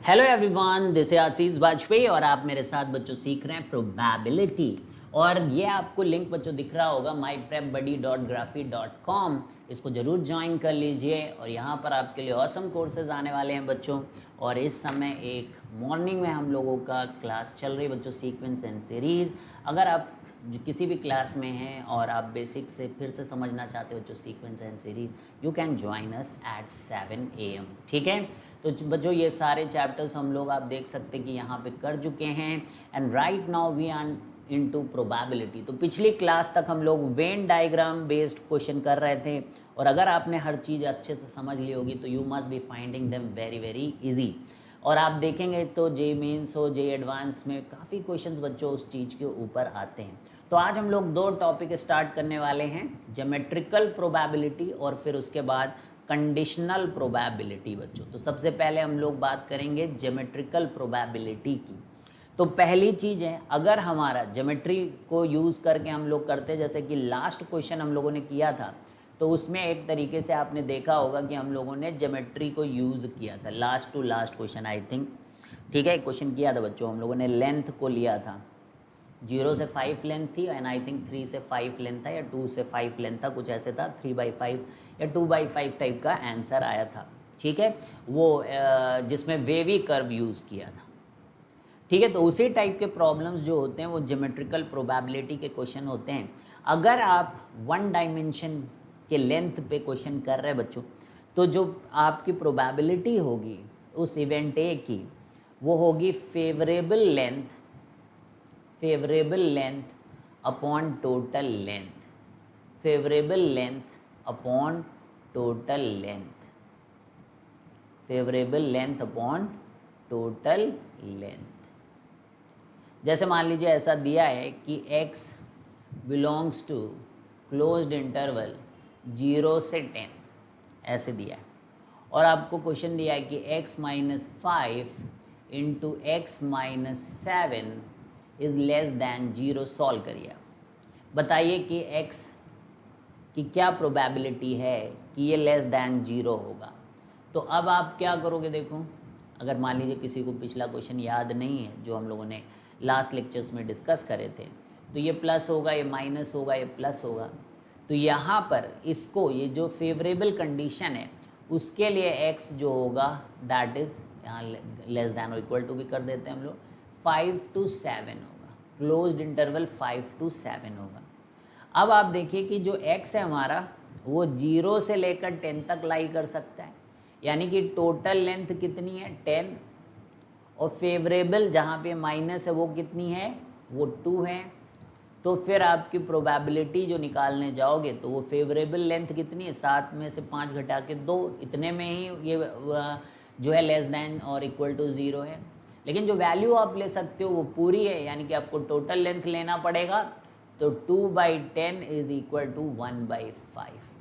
Hello everyone, this is आशीष वाजपेयी और आप मेरे साथ बच्चों सीख रहे हैं प्रोबेबिलिटी। और ये आपको लिंक बच्चों दिख रहा होगा myprepbuddy.graphy.com। इसको ज़रूर ज्वाइन कर लीजिए और यहाँ पर आपके लिए ऑसम कोर्सेज आने वाले हैं बच्चों। और इस समय एक मॉर्निंग में हम लोगों का क्लास चल रही है बच्चों, सीक्वेंस एंड सीरीज़। अगर आप किसी भी क्लास में हैं और आप बेसिक से फिर से समझना चाहते हो बच्चों sequence and series, you can join us at 7 AM। ठीक है, तो बच्चों ये सारे चैप्टर्स हम लोग आप देख सकते हैं कि यहाँ पे कर चुके हैं। And right now we are into probability. तो पिछली क्लास तक हम लोग वेन डायग्राम बेस्ड क्वेश्चन कर रहे थे और अगर आपने हर चीज़ अच्छे से समझ ली होगी तो you must be finding them very very easy. और आप देखेंगे तो जे मेंस हो जे एडवांस में काफ़ी क्वेश्चंस बच्चों उस चीज़ के ऊपर आते हैं। तो आज हम लोग दो टॉपिक स्टार्ट करने वाले हैं, ज्योमेट्रिकल प्रोबेबिलिटी और फिर उसके बाद कंडीशनल प्रोबेबिलिटी बच्चों। तो सबसे पहले हम लोग बात करेंगे ज्योमेट्रिकल प्रोबेबिलिटी की। तो पहली चीज़ है, अगर हमारा ज्योमेट्री को यूज़ करके हम लोग करते हैं, जैसे कि लास्ट क्वेश्चन हम लोगों ने किया था, तो उसमें एक तरीके से आपने देखा होगा कि हम लोगों ने ज्योमेट्री को यूज़ किया था। Last to last question I think, ठीक है, क्वेश्चन किया था बच्चों, हम लोगों ने लेंथ को लिया था। 0 से 5 लेंथ थी एंड आई थिंक 3 से 5 लेंथ था या 2 से 5 लेंथ था, कुछ ऐसे था। 3/5 या 2/5 टाइप का आंसर आया था। ठीक है, वो जिसमें वेवी कर्व यूज़ किया था। ठीक है, तो उसी टाइप के प्रॉब्लम्स जो होते हैं वो ज्योमेट्रिकल प्रोबेबिलिटी के क्वेश्चन होते हैं। अगर आप 1 डायमेंशन के लेंथ पे क्वेश्चन कर रहे हैं बच्चों, तो जो आपकी प्रोबेबिलिटी होगी उस इवेंट ए की, वो होगी favourable length upon total length, favourable length upon total length, favourable length upon total length. जैसे मान लीजिए ऐसा दिया है कि x belongs to closed interval 0 से 10, ऐसे दिया है। और आपको क्वेश्चन दिया है कि x - 5 into x - 7 is less then 0। Solve करिए। बताइए कि x की क्या प्रोबेबिलिटी है कि ये लेस दैन 0 होगा। तो अब आप क्या करोगे, देखो, अगर मान लीजिए किसी को पिछला क्वेश्चन याद नहीं है जो हम लोगों ने लास्ट लेक्चर्स में डिस्कस करे थे, तो ये प्लस होगा, ये माइनस होगा, ये प्लस होगा। तो यहाँ पर इसको, ये जो फेवरेबल कंडीशन है उसके लिए x जो होगा दैट इज़, यहाँ लेस दैन और इक्वल टू भी कर देते हैं हम लोग, 5 to 7 होगा। क्लोज्ड इंटरवल 5 to 7 होगा। अब आप देखिए कि जो x है हमारा वो 0 से लेकर 10 तक लाई कर सकता है, यानी कि टोटल लेंथ कितनी है 10, और फेवरेबल जहाँ पे माइनस है वो कितनी है, वो 2 है। तो फिर आपकी प्रोबेबिलिटी जो निकालने जाओगे तो वो फेवरेबल लेंथ कितनी है, 7 में से 5 घटा के 2, इतने में ही ये जो है लेस दैन और इक्वल टू 0 है। लेकिन जो वैल्यू आप ले सकते हो वो पूरी है, यानी कि आपको टोटल लेंथ लेना पड़ेगा। तो 2/10 इज इक्वल टू 1/5।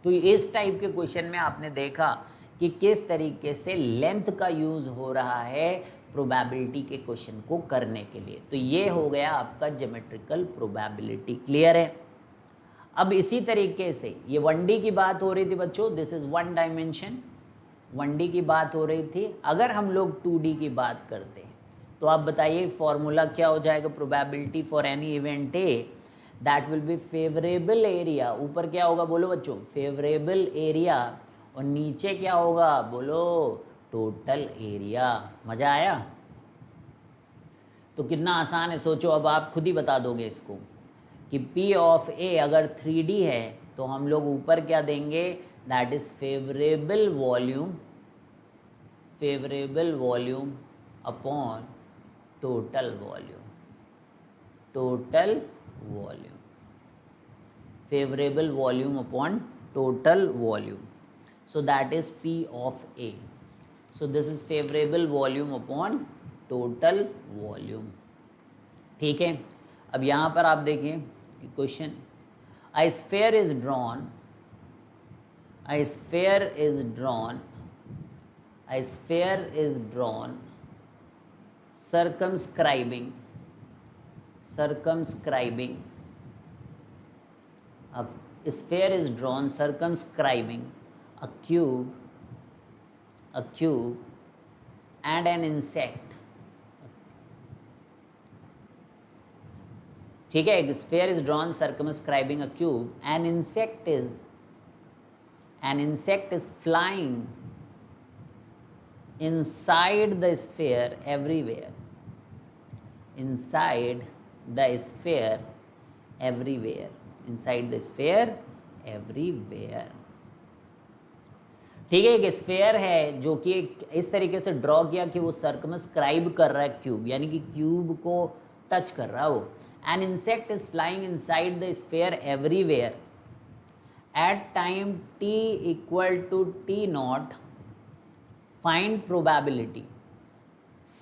तो इस टाइप के क्वेश्चन में आपने देखा कि किस तरीके से लेंथ का यूज़ हो रहा है प्रोबेबिलिटी के क्वेश्चन को करने के लिए। तो ये हो गया आपका ज्योमेट्रिकल प्रोबेबिलिटी। क्लियर है? अब इसी तरीके से ये 1D की बात हो रही थी बच्चों, दिस इज 1 डायमेंशन, 1D की बात हो रही थी। अगर हम लोग 2D की बात करते हैं तो आप बताइए फॉर्मूला क्या हो जाएगा probability for any event A, that will be favourable area. ऊपर क्या होगा बोलो बच्चों, फेवरेबल एरिया, और नीचे क्या होगा बोलो, टोटल एरिया। मज़ा आया? तो कितना आसान है, सोचो। अब आप खुद ही बता दोगे इसको कि P ऑफ A अगर 3D है तो हम लोग ऊपर क्या देंगे, that is favourable volume, favourable volume upon total volume, total volume, favourable volume upon total volume. So that is P of A. So this is favorable volume upon total volume. ठीक है, अब यहाँ पर आप देखें कि question, a sphere is drawn, a sphere is drawn, a sphere is drawn circumscribing, circumscribing, a sphere is drawn circumscribing a cube and an insect. ठीक है, एक sphere is drawn circumscribing a cube. An insect is flying inside the sphere everywhere. Inside the sphere everywhere. Inside the sphere everywhere. ठीक है, एक sphere है जो कि इस तरीके से ड्रॉ किया कि वो सर्कमस्क्राइब कर रहा है क्यूब, यानी कि क्यूब को टच कर रहा है वो. An insect is flying inside the sphere everywhere at time t equal to t naught. Find probability.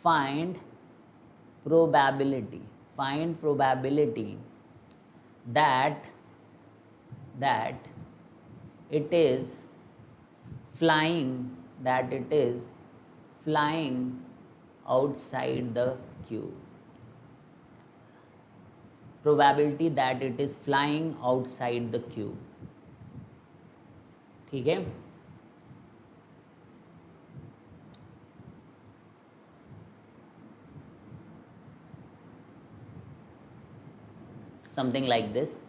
Find probability. Find probability that it is flying outside the cube. Probability that it is flying outside the cube. ठीक है, something like this.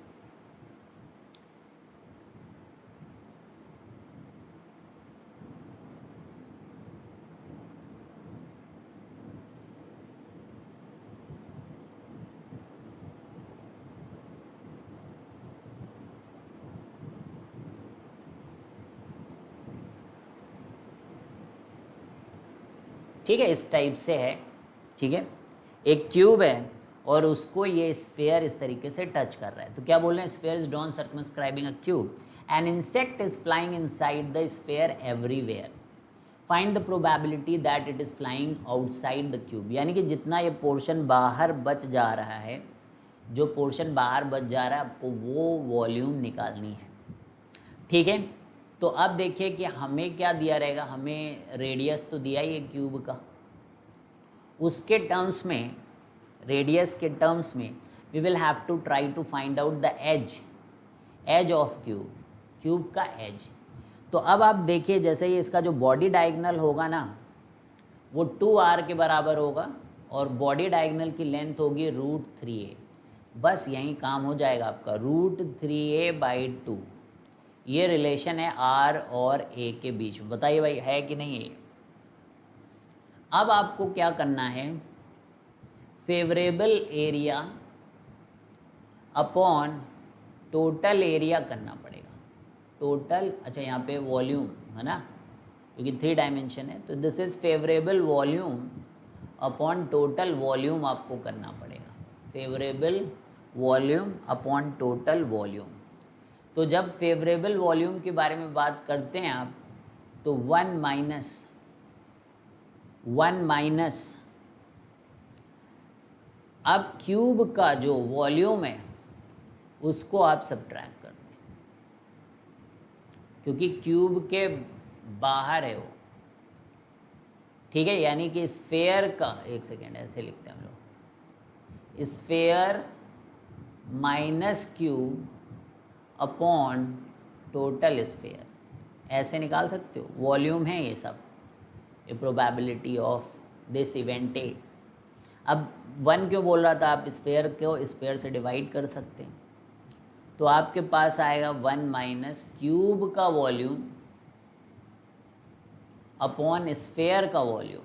ठीक है, इस type से है. ठीक है, एक क्यूब है और उसको ये स्फेयर इस तरीके से टच कर रहा है. तो क्या बोल रहे हैं, sphere is drawn circumscribing a cube. N insect is flying inside the sphere everywhere. Find the probability that it is flying outside the cube. यानी कि जितना ये पोर्शन बाहर बच जा रहा है, जो पोर्शन बाहर बच जा रहा है, आपको वो वॉल्यूम निकालनी है. ठीक है, तो अब देखिए कि हमें क्या दिया रहेगा. हमें रेडियस तो दिया ही है क्यूब का, उसके टर्म्स में, रेडियस के टर्म्स में we will have to try to find out the edge of cube का एज. तो अब आप देखिए, जैसे ही इसका जो बॉडी डायगोनल होगा ना, वो 2r के बराबर होगा और बॉडी डायगोनल की लेंथ होगी √3a. बस यहीं काम हो जाएगा आपका. √3a/2 ये रिलेशन है r और a के बीच में. बताइए भाई, है कि नहीं है. अब आपको क्या करना है, favourable area upon total area करना पड़ेगा. टोटल, अच्छा यहाँ पे वॉल्यूम है ना, क्योंकि 3 डायमेंशन है, तो this is favourable volume upon total volume आपको करना पड़ेगा. Favourable volume upon total volume. तो जब फेवरेबल वॉल्यूम के बारे में बात करते हैं आप, तो 1 माइनस अब क्यूब का जो वॉल्यूम है उसको आप सब्ट्रैक्ट कर दें, क्योंकि क्यूब के बाहर है वो. ठीक है, यानी कि स्फेयर का, एक सेकेंड ऐसे लिखते हैं हम लोग, sphere minus cube upon total sphere, ऐसे निकाल सकते हो. वॉल्यूम है ये सब, a probability of this event A. अब 1 क्यों बोल रहा था, आप स्फेयर को स्फेयर से डिवाइड कर सकते हैं. तो आपके पास आएगा 1 माइनस क्यूब का वॉल्यूम अपॉन स्फेयर का वॉल्यूम.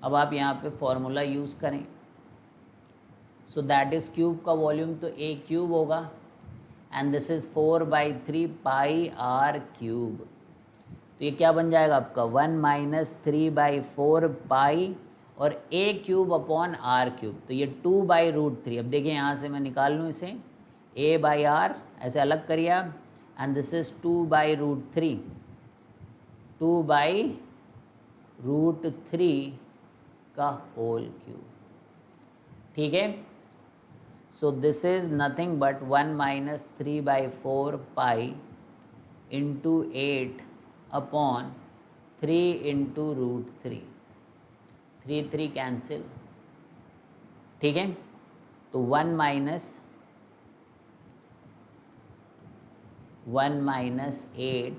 अब आप यहाँ पे फॉर्मूला यूज़ करें. सो दैट इज़ क्यूब का वॉल्यूम तो a क्यूब होगा, and this is 4/3 pi r cube. तो ये क्या बन जाएगा आपका, 1 माइनस 3/4 पाई और a cube upon r cube. तो ये 2/√3. अब देखिए यहाँ से मैं निकाल लूँ इसे, a/r ऐसे अलग करिए आप, एंड दिस इज 2/√3. 2/√3 का होल क्यूब. ठीक है, so this is nothing but 1 minus 3/4 pi into 8 upon 3 into √3. 3 cancel. ठीक है, तो 1 माइनस 8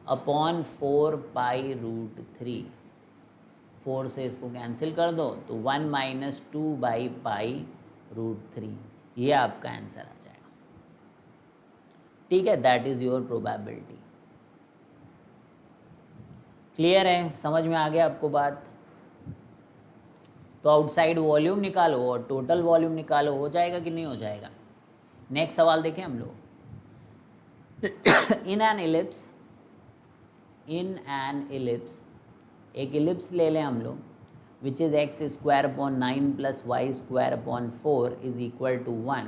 अपॉन 4π√3। 4 से इसको कैंसिल कर दो तो 1 - 2/π√3, ये आपका आंसर आ जाएगा। ठीक है, that is your probability. Clear है, समझ में आ गया आपको बात? तो आउटसाइड वॉल्यूम निकालो और टोटल वॉल्यूम निकालो, हो जाएगा कि नहीं हो जाएगा? नेक्स्ट सवाल देखें हम लोग। इन एन इलिप्स, एक इलिप्स ले लें हम लोग, which is x² / 9 + y² / 4 is equal to 1।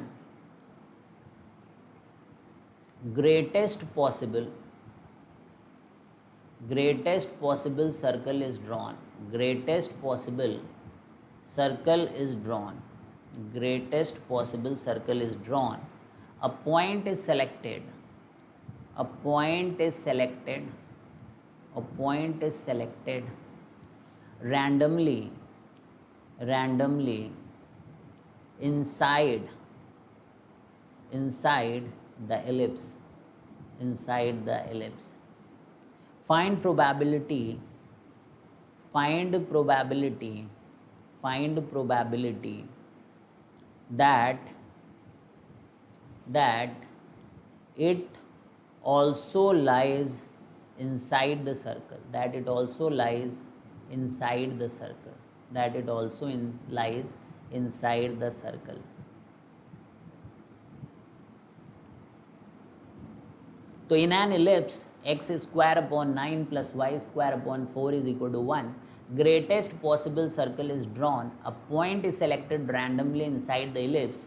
greatest possible circle is drawn, greatest possible circle is drawn, greatest possible circle is drawn, a point is selected, a point is selected, a point is selected randomly inside the ellipse, inside the ellipse. Find probability that it also lies inside the circle, that it also lies inside the circle, that it also lies inside the circle. तो in an ellipse x² / 9 + y² / 4 is equal to 1, greatest possible circle is drawn, a point is selected randomly inside the ellipse,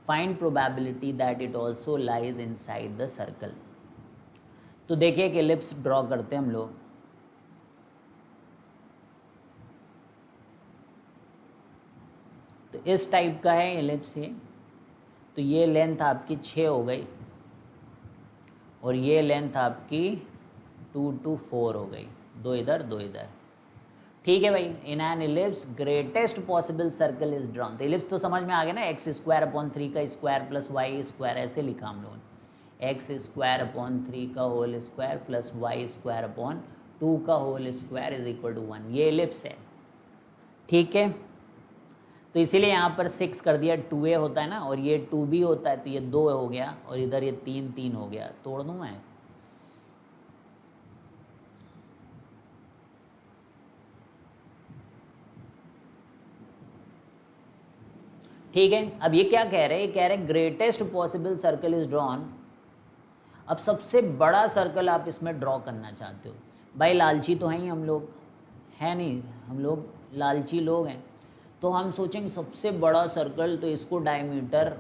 find probability that it also lies inside the circle. तो देखिए एक ellipse draw करते हैं हम लोग। तो इस type का है एलिप्स ये। तो ये लेंथ आपकी 6 हो गई और ये लेंथ आपकी 2 to 4 हो गई, 2 इधर 2 इधर। ठीक है भाई, इन an ellipse greatest possible circle is drawn. तो इलिप्स तो समझ में आ गया ना, x² / 3 का स्क्वायर प्लस y² ऐसे लिखा हम लोगों ने, x² / 3 का होल स्क्वायर प्लस y² / 2 का whole square is equal to 1। ये इलिप्स है, ठीक है। तो इसीलिए यहाँ पर 6 कर दिया, 2a होता है ना, और ये 2b होता है, तो ये 2 हो गया और इधर ये 3 हो गया। तोड़ दूँ मैं? ठीक है। अब ये क्या कह रहे हैं? ये कह रहे हैं greatest possible circle is drawn. अब सबसे बड़ा सर्कल आप इसमें ड्रॉ करना चाहते हो। भाई लालची तो हैं ही हम लोग, है नहीं, हम लोग लालची लोग हैं। तो हम सोचेंगे सबसे बड़ा सर्कल, तो इसको डायमीटर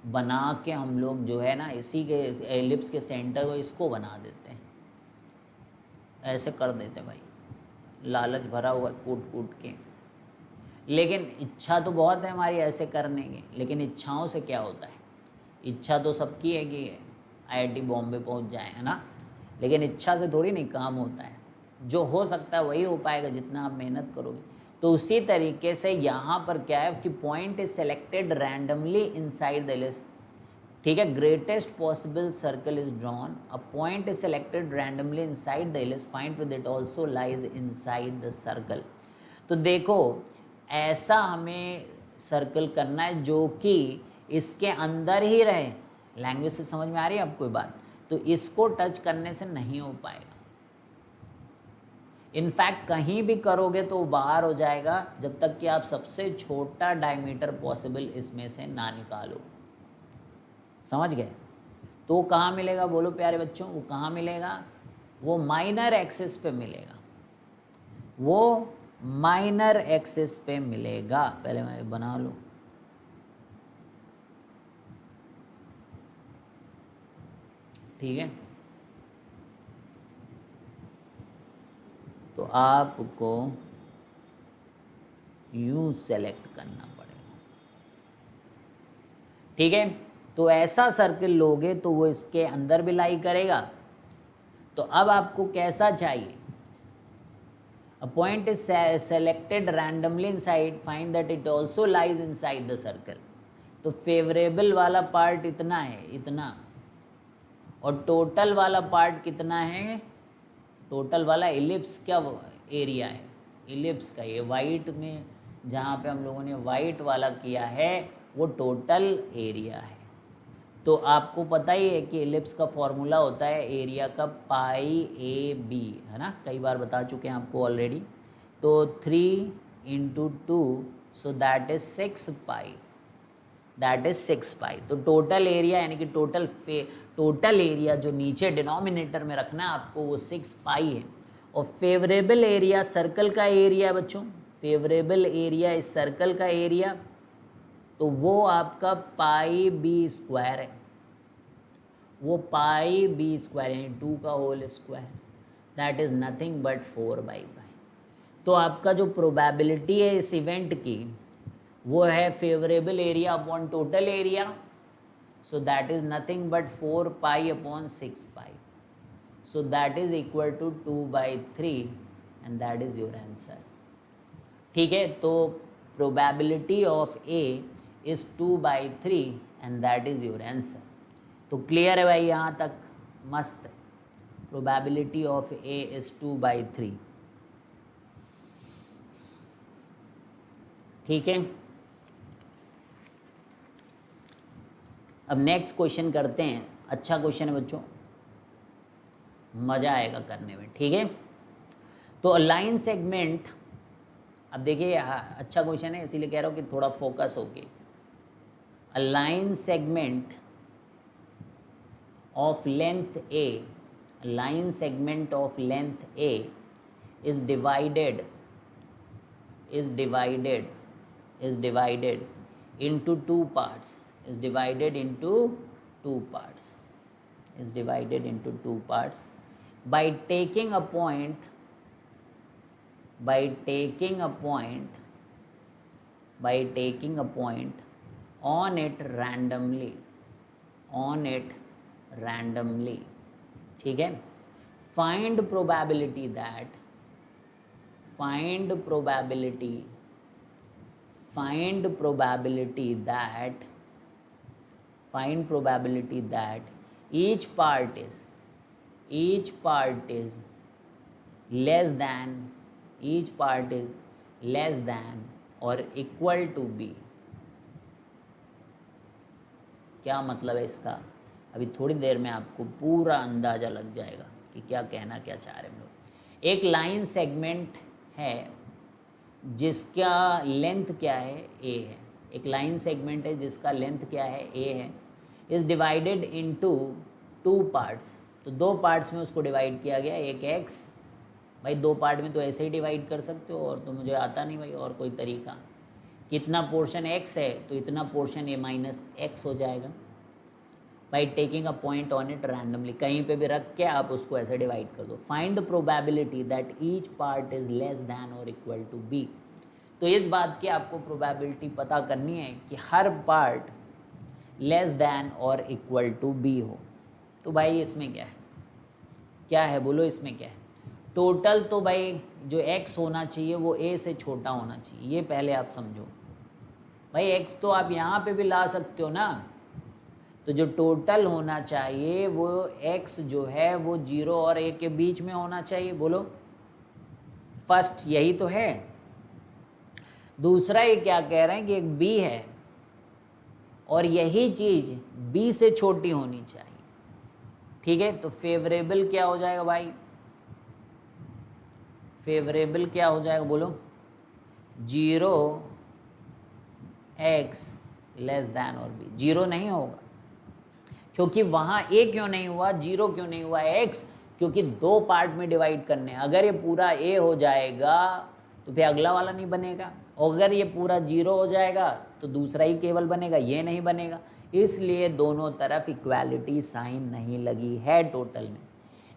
बना के हम लोग जो है ना, इसी के एलिप्स के सेंटर को इसको बना देते हैं, ऐसे कर देते हैं भाई, लालच भरा हुआ कूट के। लेकिन इच्छा तो बहुत है हमारी ऐसे करने की, लेकिन इच्छाओं से क्या होता है? इच्छा तो सबकी है कि IIT बॉम्बे पहुंच जाए, है ना, लेकिन इच्छा से थोड़ी नहीं काम होता है। जो हो सकता है वही हो पाएगा जितना आप मेहनत करोगे। तो उसी तरीके से यहाँ पर क्या है कि point is selected randomly inside the list. ठीक है, greatest possible circle is drawn, a point is selected randomly inside the list, find that also lies inside the circle. तो देखो ऐसा हमें सर्कल करना है जो कि इसके अंदर ही रहे। लैंग्वेज से समझ में आ रही है आपको बात? तो इसको टच करने से नहीं हो पाएगा। इनफैक्ट कहीं भी करोगे तो बाहर हो जाएगा, जब तक कि आप सबसे छोटा डायमीटर पॉसिबल इसमें से ना निकालो। समझ गए? तो कहाँ मिलेगा बोलो प्यारे बच्चों? वो कहाँ मिलेगा? वो माइनर एक्सिस पे मिलेगा, वो माइनर एक्सिस पे मिलेगा। पहले मैं बना लूँ। ठीक है, तो आपको यूं सेलेक्ट करना पड़ेगा। ठीक है, तो ऐसा सर्कल लोगे तो वो इसके अंदर भी लाई करेगा। तो अब आपको कैसा चाहिए? A point is selected randomly inside, find that it also lies inside the circle. तो फेवरेबल वाला पार्ट इतना है, इतना, और टोटल वाला पार्ट कितना है? टोटल वाला इलिप्स क्या एरिया है, इलिप्स का ये वाइट में जहाँ पे हम लोगों ने वाइट वाला किया है वो टोटल एरिया है। तो आपको पता ही है कि इलिप्स का फॉर्मूला होता है एरिया का पाई ए बी, है ना, कई बार बता चुके हैं आपको ऑलरेडी। तो 3 × 2 सो that is 6 pi, that is 6 पाई। तो टोटल एरिया यानी कि टोटल एरिया जो नीचे डिनोमिनेटर में रखना है आपको वो 6 पाई है। और फेवरेबल एरिया सर्कल का एरिया बच्चों, फेवरेबल एरिया इस सर्कल का एरिया, तो वो आपका पाई बी स्क्वायर है, वो पाई बी स्क्वायर यानी 2 का whole square, that is nothing but 4/5। तो आपका जो प्रोबेबिलिटी है इस इवेंट की वो है favourable area upon total area, so that is nothing but 4 pi upon 6 pi, so that is equal to 2/3 and that is your answer. ठीक है, तो probability of A is 2/3 and that is your answer. तो clear है भाई यहाँ तक, मस्त। Probability of A is 2/3। ठीक है, अब नेक्स्ट क्वेश्चन करते हैं। अच्छा क्वेश्चन है बच्चों, मज़ा आएगा करने में। ठीक है, तो लाइन सेगमेंट, अब देखिए अच्छा क्वेश्चन है इसीलिए कह रहा हूँ कि थोड़ा फोकस होके। A line segment of length A, line segment of length A is divided into two parts, is divided into two parts by taking a point on it randomly, ठीक है। find probability that each part is less than or equal to b। क्या मतलब है इसका, अभी थोड़ी देर में आपको पूरा अंदाजा लग जाएगा कि क्या कहना क्या चाह रहे हैं हम लोग। एक लाइन सेगमेंट है जिसका लेंथ क्या है, ए है। एक लाइन सेगमेंट है जिसका लेंथ क्या है, ए है। इज डिवाइडेड इनटू 2 पार्ट्स, तो 2 पार्ट्स में उसको डिवाइड किया गया। एक एक्स, भाई 2 पार्ट में तो ऐसे ही डिवाइड कर सकते हो, और तो मुझे आता नहीं भाई और कोई तरीका। कितना पोर्शन एक्स है तो इतना पोर्शन ए माइनस एक्स हो जाएगा by taking a point on it randomly. कहीं पे भी रख के आप उसको ऐसे डिवाइड कर दो। Find the probability that each part is less than और इक्वल टू बी। तो इस बात की आपको प्रोबेबिलिटी पता करनी है कि हर पार्ट लेस दैन और इक्वल टू बी हो। तो भाई इसमें क्या है बोलो, इसमें क्या है। टोटल तो भाई जो x होना चाहिए वो a से छोटा होना चाहिए, ये पहले आप समझो। भाई x तो आप यहाँ पे भी ला सकते हो ना, तो जो टोटल होना चाहिए वो x जो है वो 0 और a के बीच में होना चाहिए। बोलो फर्स्ट यही तो है। दूसरा ये क्या कह रहे हैं कि एक b है और यही चीज़ b से छोटी होनी चाहिए। ठीक है, तो फेवरेबल क्या हो जाएगा भाई, फेवरेबल क्या हो जाएगा बोलो, 0x लेस दैन और b। 0 नहीं होगा क्योंकि वहाँ a क्यों नहीं हुआ, 0 क्यों नहीं हुआ, x क्योंकि 2 पार्ट में डिवाइड करने। अगर ये पूरा a हो जाएगा तो फिर अगला वाला नहीं बनेगा, और अगर ये पूरा 0 हो जाएगा तो दूसरा ही केवल बनेगा, ये नहीं बनेगा। इसलिए दोनों तरफ इक्वालिटी साइन नहीं लगी है टोटल में।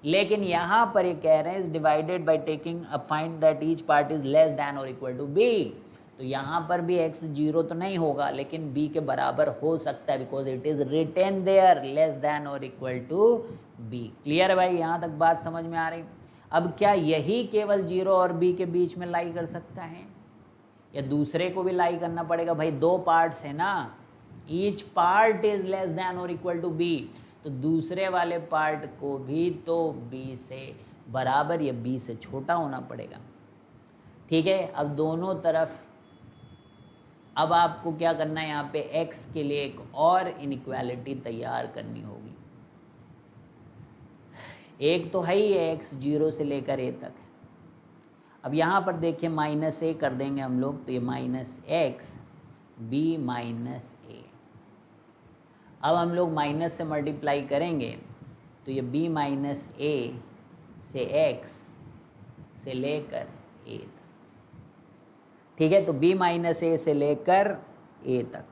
लेकिन यहाँ पर ये कह रहे हैं is divided by taking a find that each part is less than और इक्वल टू बी। तो यहाँ पर भी x 0 तो नहीं होगा लेकिन b के बराबर हो सकता है, because it is written there less than और इक्वल टू b। क्लियर है भाई, यहाँ तक बात समझ में आ रही। अब क्या यही केवल 0 और b के बीच में लाई कर सकता है या दूसरे को भी लाई करना पड़ेगा? भाई 2 पार्ट्स है ना, each part is less than और इक्वल टू b, तो दूसरे वाले पार्ट को भी तो b से बराबर या b से छोटा होना पड़ेगा। ठीक है, अब दोनों तरफ अब आपको क्या करना है, यहाँ पे x के लिए एक और इनइक्वालिटी तैयार करनी होगी। एक तो है ही है x 0 से लेकर a तक। अब यहाँ पर देखिए माइनस a कर देंगे हम लोग, तो ये minus x b minus a। अब हम लोग माइनस से मल्टीप्लाई करेंगे तो ये b माइनस a से x से लेकर a तक। ठीक है, तो b माइनस a से लेकर a तक।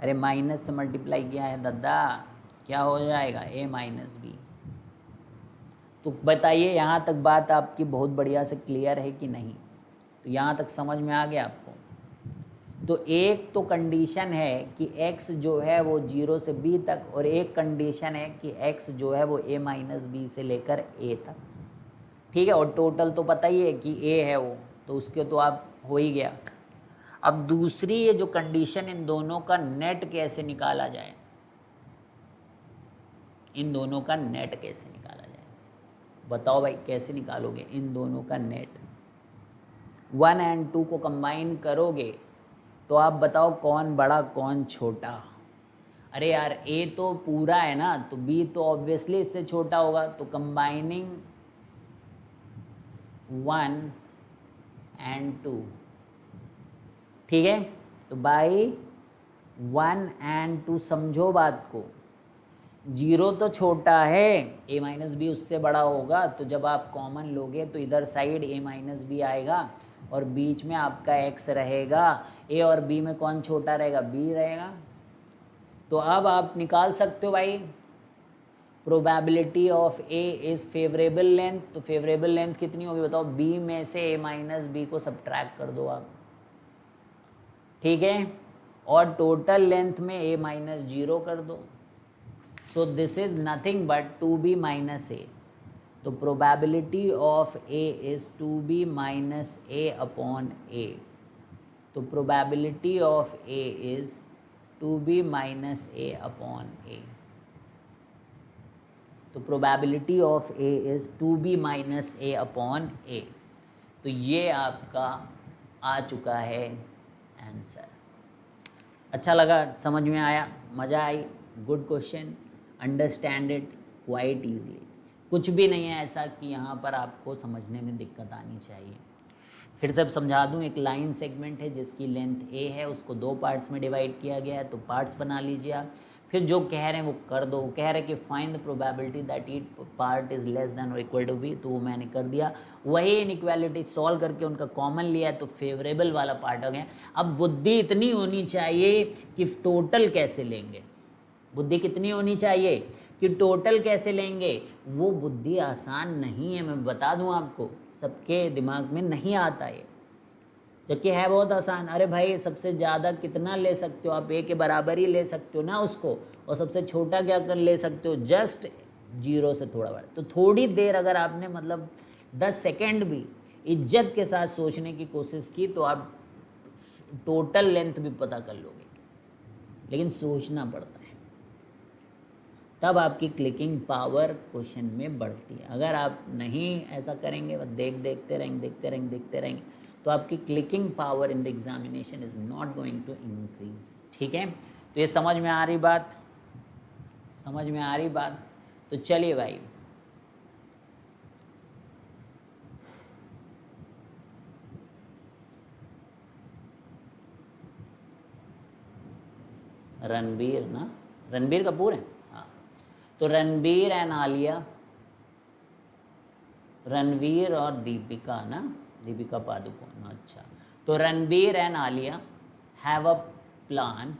अरे माइनस से मल्टीप्लाई किया है दादा, क्या हो जाएगा, a माइनस b। तो बताइए यहाँ तक बात आपकी बहुत बढ़िया से क्लियर है कि नहीं? तो यहाँ तक समझ में आ गया आपको? तो एक तो कंडीशन है कि x जो है वो 0 से b तक, और एक कंडीशन है कि x जो है वो a माइनस b से लेकर a तक। ठीक है, और टोटल तो पता ही है कि a है वो, तो उसके तो आप हो ही गया। अब दूसरी ये जो कंडीशन, इन दोनों का नेट कैसे निकाला जाए, इन दोनों का नेट कैसे निकाला जाए, बताओ भाई कैसे निकालोगे इन दोनों का नेट? 1 और 2 को कंबाइन करोगे तो आप बताओ कौन बड़ा कौन छोटा? अरे यार a तो पूरा है ना, तो b तो ऑब्वियसली इससे छोटा होगा। तो कंबाइनिंग 1 और 2, ठीक है, तो बाई 1 और 2 समझो बात को। 0 तो छोटा है, a माइनस बी उससे बड़ा होगा, तो जब आप कॉमन लोगे तो इधर साइड a माइनस बी आएगा और बीच में आपका x रहेगा। a और b में कौन छोटा रहेगा, b रहेगा। तो अब आप निकाल सकते हो भाई probability of a is favourable length. तो फेवरेबल लेंथ कितनी होगी बताओ, b में से a माइनस बी को सब्ट्रैक्ट कर दो आप। ठीक है, और टोटल लेंथ में a माइनस 0 कर दो। सो this is nothing but 2b minus a। तो probability of a is 2b minus a upon a। तो probability of a is 2b minus a upon a। तो probability of a is 2b minus a upon a। तो ये आपका आ चुका है answer. अच्छा लगा, समझ में आया, मज़ा आई, good question, understand it quite easily. कुछ भी नहीं है ऐसा कि यहाँ पर आपको समझने में दिक्कत आनी चाहिए। फिर से समझा दूँ, एक लाइन सेगमेंट है जिसकी लेंथ a है, उसको 2 पार्ट्स में डिवाइड किया गया है, तो पार्ट्स बना लीजिए आप। फिर जो कह रहे हैं वो कर दो। कह रहे हैं कि find the probability that each part is less than और इक्वल टू b, तो वो मैंने कर दिया। वही इनइक्वालिटी सॉल्व करके उनका कॉमन लिया है, तो फेवरेबल वाला पार्ट हो गया। अब बुद्धि इतनी होनी चाहिए कि टोटल कैसे लेंगे, बुद्धि कितनी होनी चाहिए कि टोटल कैसे लेंगे। वो बुद्धि आसान नहीं है, मैं बता दूं आपको, सबके दिमाग में नहीं आता है, जबकि है बहुत आसान। अरे भाई सबसे ज़्यादा कितना ले सकते हो आप, a के बराबर ही ले सकते हो ना उसको, और सबसे छोटा क्या कर ले सकते हो, जस्ट 0 से थोड़ा बड़ा। तो थोड़ी देर अगर आपने मतलब 10 सेकेंड भी इज्जत के साथ सोचने की कोशिश की तो आप टोटल लेंथ भी पता कर लोगे, लेकिन सोचना पड़ता है, तब आपकी क्लिकिंग पावर क्वेश्चन में बढ़ती है। अगर आप नहीं ऐसा करेंगे, बस देखते रहेंगे, तो आपकी clicking power in the examination is not going to increase. ठीक है, तो ये समझ में आ रही बात, समझ में आ रही बात। तो चलिए भाई, रणबीर ना, रणबीर कपूर है, हाँ। तो रणबीर एंड आलिया, रणवीर और दीपिका ना, दीपिका पादुकोण, अच्छा। तो Ranbir and Alia have a plan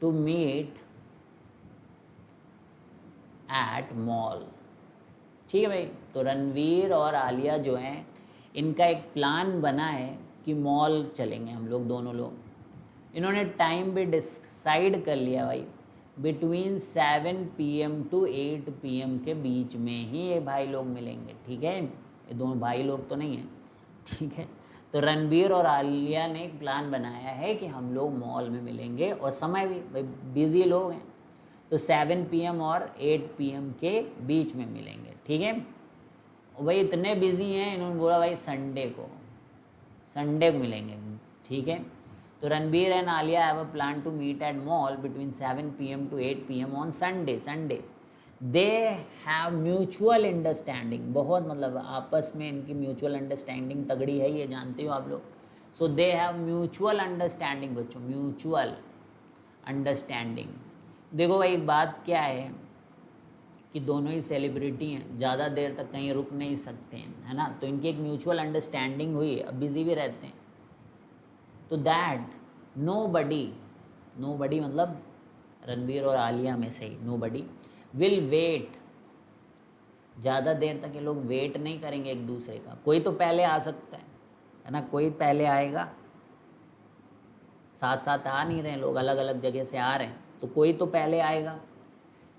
to meet at mall. ठीक है भाई, तो रणवीर और आलिया जो हैं, इनका एक प्लान बना है कि मॉल चलेंगे हम लोग, दोनों लोग। इन्होंने टाइम भी डिसाइड कर लिया भाई, बिटवीन 7 PM टू 8 PM के बीच में ही ये भाई लोग मिलेंगे। ठीक है, ये दोनों भाई लोग तो नहीं है, ठीक है। तो रणबीर और आलिया ने एक प्लान बनाया है कि हम लोग मॉल में मिलेंगे, और समय भी भाई बिजी लोग हैं, तो 7 PM और 8 PM के बीच में मिलेंगे, ठीक है। और भाई इतने बिजी हैं, इन्होंने बोला भाई संडे को मिलेंगे, ठीक है। तो Ranbir and Alia have a plan to meet at mall between 7 PM to 8 PM on Sunday. They have mutual understanding, बहुत मतलब आपस में इनकी म्यूचुअल अंडरस्टैंडिंग तगड़ी है, ये जानते हो आप लोग। सो दे हैव म्यूचुअल अंडरस्टैंडिंग बच्चों, म्यूचुअल अंडरस्टैंडिंग। देखो भाई एक बात क्या है कि दोनों ही सेलिब्रिटी हैं, ज़्यादा देर तक कहीं रुक नहीं सकते हैं, है ना। तो इनकी एक म्यूचुअल अंडरस्टैंडिंग हुई, अब बिजी भी रहते हैं। तो दैट नोबडी मतलब रणबीर और आलिया में से ही नोबडी विल वेट, ज़्यादा देर तक ये लोग वेट नहीं करेंगे एक दूसरे का। कोई तो पहले आ सकता है ना, कोई पहले आएगा, साथ साथ आ नहीं रहे लोग, अलग अलग जगह से आ रहे हैं, तो कोई तो पहले आएगा।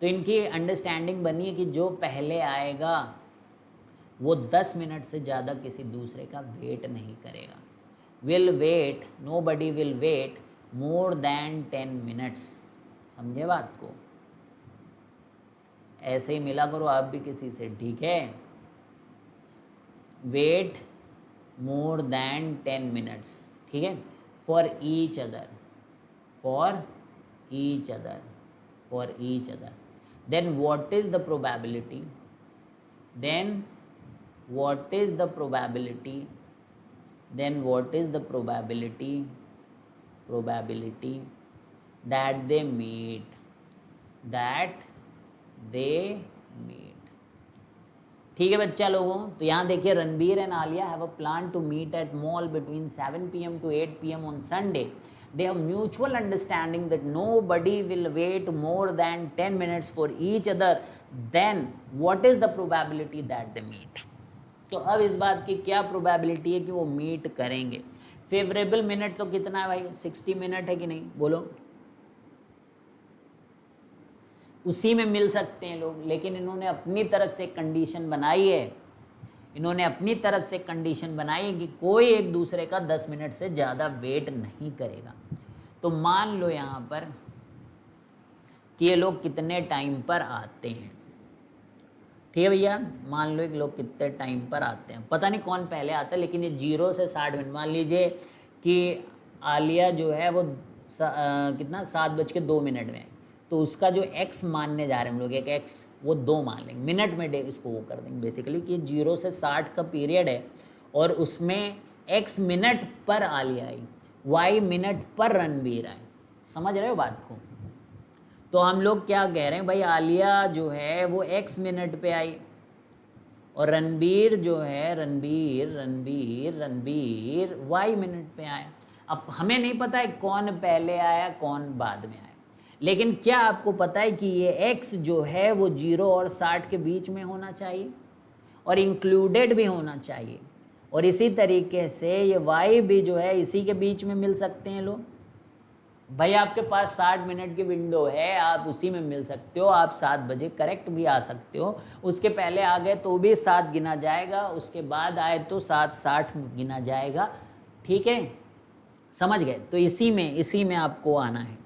तो इनकी अंडरस्टैंडिंग बनी है कि जो पहले आएगा वो 10 मिनट से ज़्यादा किसी दूसरे का वेट नहीं करेगा। Will wait, nobody will wait more than 10 minutes, समझे बात को। ऐसे ही मिला करो आप भी किसी से, ठीक है। वेट मोर देन 10 मिनट्स, ठीक है, for each other, then what is the probability that they meet, ठीक है बच्चा लोगों। तो यहाँ देखिए Ranbir and Alia have a plan to meet at mall between 7 PM to 8 PM on Sunday. They have mutual understanding that nobody will wait more than 10 minutes for each other. Then what is the probability that they meet? तो अब इस बात की क्या probability है कि वो meet करेंगे। फेवरेबल मिनट तो कितना है भाई, 60 मिनट है कि नहीं, बोलो। उसी में मिल सकते हैं लोग, लेकिन इन्होंने अपनी तरफ से कंडीशन बनाई है, कि कोई एक दूसरे का 10 मिनट से ज़्यादा वेट नहीं करेगा। तो मान लो यहाँ पर कि ये लोग कितने टाइम पर आते हैं, ठीक है भैया। मान लो एक लोग कितने टाइम पर आते हैं, पता नहीं कौन पहले आता है, लेकिन ये 0 से 60 मिनट, मान लीजिए कि आलिया जो है वो कितना 7:02 में, तो उसका जो x मानने जा रहे हैं हम लोग, एक x वो 2 मान लेंगे, मिनट में इसको वो कर देंगे बेसिकली, कि 0 से 60 का पीरियड है और उसमें x मिनट पर आलिया आई, y मिनट पर रणबीर आए, समझ रहे हो बात को। तो हम लोग क्या कह रहे हैं भाई, आलिया जो है वो x मिनट पे आई और रणबीर जो है रणबीर y मिनट पे आया। अब हमें नहीं पता है कौन पहले आया कौन बाद में आया, लेकिन क्या आपको पता है कि ये x जो है वो 0 और 60 के बीच में होना चाहिए और इंक्लूडेड भी होना चाहिए, और इसी तरीके से ये y भी जो है इसी के बीच में मिल सकते हैं लोग। भाई आपके पास 60 मिनट की विंडो है, आप उसी में मिल सकते हो, आप 7 बजे करेक्ट भी आ सकते हो, उसके पहले आ गए तो भी 7 गिना जाएगा, उसके बाद आए तो 7:60 गिना जाएगा, ठीक है, समझ गए। तो इसी में आपको आना है।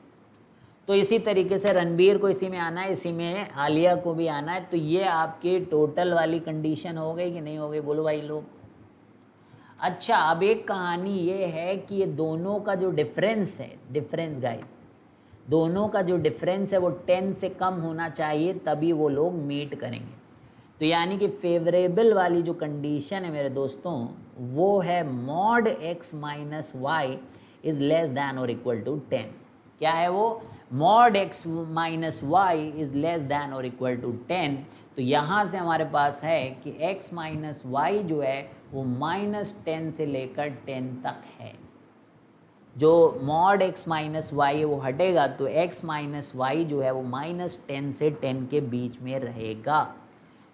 तो इसी तरीके से रणबीर को इसी में आना है, इसी में आलिया को भी आना है। तो ये आपकी टोटल वाली कंडीशन हो गई कि नहीं हो गई, बोलो भाई लोग। अच्छा, अब एक कहानी ये है कि ये दोनों का जो डिफरेंस गाइस, दोनों का जो डिफरेंस है वो 10 से कम होना चाहिए, तभी वो लोग मीट करेंगे। तो यानी कि फेवरेबल वाली जो कंडीशन है मेरे दोस्तों, वो है mod x minus y is less than और इक्वल टू 10। क्या है वो? mod x minus y is less than और इक्वल टू 10। तो यहाँ से हमारे पास है कि x माइनस वाई जो है वो -10 से लेकर 10 तक है। जो mod x माइनस वाई है वो हटेगा, तो x माइनस वाई जो है वो -10 से 10 के बीच में रहेगा।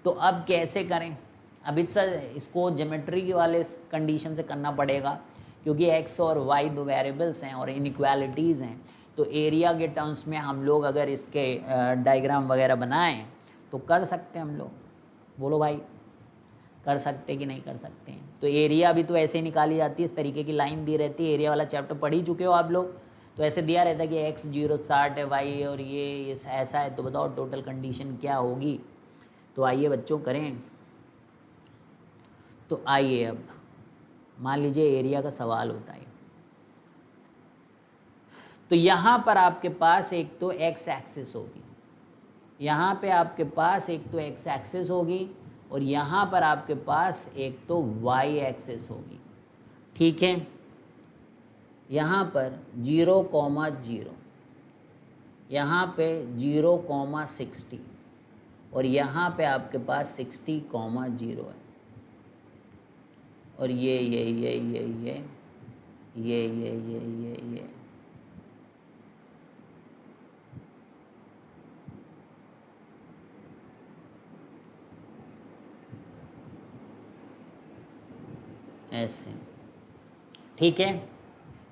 तो अब कैसे करें? अब इसको ज्योमेट्री वाले कंडीशन से करना पड़ेगा, क्योंकि x और y दो वेरिएबल्स हैं और इनइक्वालिटीज़ हैं। तो एरिया के टर्म्स में हम लोग अगर इसके डायग्राम वगैरह बनाएं तो कर सकते हैं हम लोग, बोलो भाई, कर सकते कि नहीं कर सकते हैं? तो एरिया भी तो ऐसे ही निकाली जाती है, इस तरीके की लाइन दी रहती है, एरिया वाला चैप्टर पढ़ ही चुके हो आप लोग। तो ऐसे दिया रहता है कि x 0 60 है y और ये ऐसा है, तो बताओ टोटल कंडीशन क्या होगी। तो आइए बच्चों करें। तो आइए अब मान लीजिए एरिया का सवाल होता है। तो यहाँ पर आपके पास एक तो x एक्सिस होगी, यहाँ पे आपके पास एक तो x एक्सिस होगी और यहाँ पर आपके पास एक तो y एक्सिस होगी। ठीक है, यहाँ पर 0,0, यहाँ पे 0,60 और यहाँ पे आपके पास 60,0 है और ये ऐसे। ठीक है,